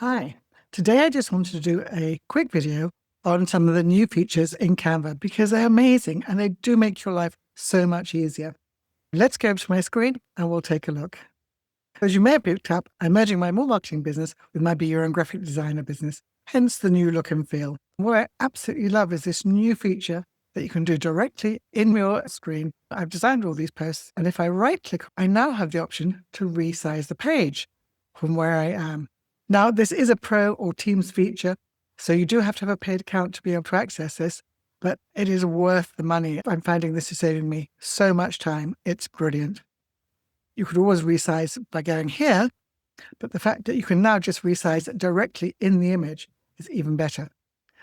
Hi, today I just wanted to do a quick video on some of the new features in Canva because they're amazing and they do make your life so much easier. Let's go to my screen and we'll take a look. As you may have picked up, I'm merging my more marketing business with my Be Your Own graphic designer business, hence the new look and feel. What I absolutely love is this new feature that you can do directly in your screen. I've designed all these posts, and if I right click, I now have the option to resize the page from where I am. Now, this is a Pro or Teams feature, so you do have to have a paid account to be able to access this, but it is worth the money. I'm finding this is saving me so much time. It's brilliant. You could always resize by going here, but the fact that you can now just resize directly in the image is even better.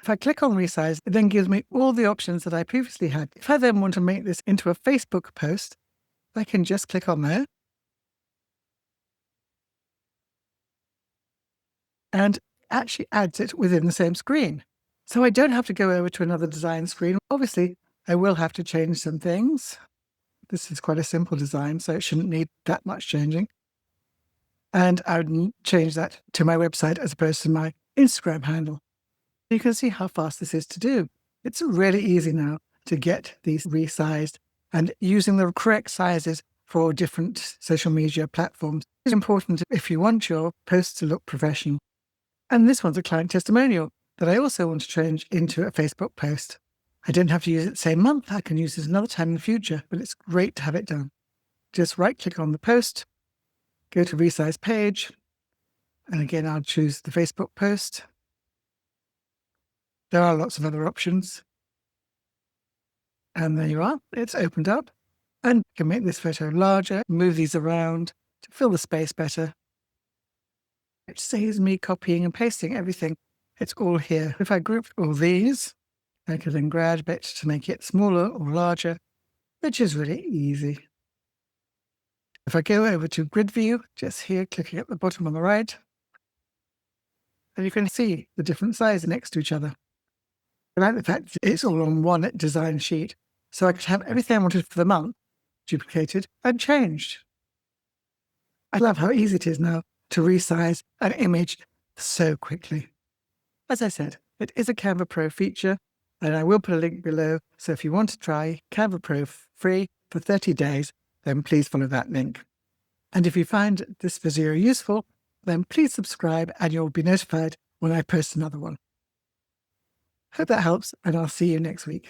If I click on resize, it then gives me all the options that I previously had. If I then want to make this into a Facebook post, I can just click on there. And actually adds it within the same screen. So I don't have to go over to another design screen. Obviously, I will have to change some things. This is quite a simple design, so it shouldn't need that much changing. And I would change that to my website as opposed to my Instagram handle. You can see how fast this is to do. It's really easy now to get these resized, and using the correct sizes for different social media platforms is important if you want your posts to look professional. And this one's a client testimonial that I also want to change into a Facebook post. I don't have to use it the same month. I can use it another time in the future, but it's great to have it done. Just right click on the post, go to resize page, and again, I'll choose the Facebook post. There are lots of other options. And there you are. It's opened up. And you can make this photo larger, move these around to fill the space better. It saves me copying and pasting everything. It's all here. If I grouped all these, I could then grab it to make it smaller or larger, which is really easy. If I go over to grid view, just here, clicking at the bottom on the right, and you can see the different sizes next to each other. I like the fact it's all on one design sheet, so I could have everything I wanted for the month duplicated and changed. I love how easy it is now to resize an image so quickly. As I said, it is a Canva Pro feature, and I will put a link below. So if you want to try Canva Pro free for 30 days, then please follow that link. And if you find this video useful, then please subscribe and you'll be notified when I post another one. Hope that helps, and I'll see you next week.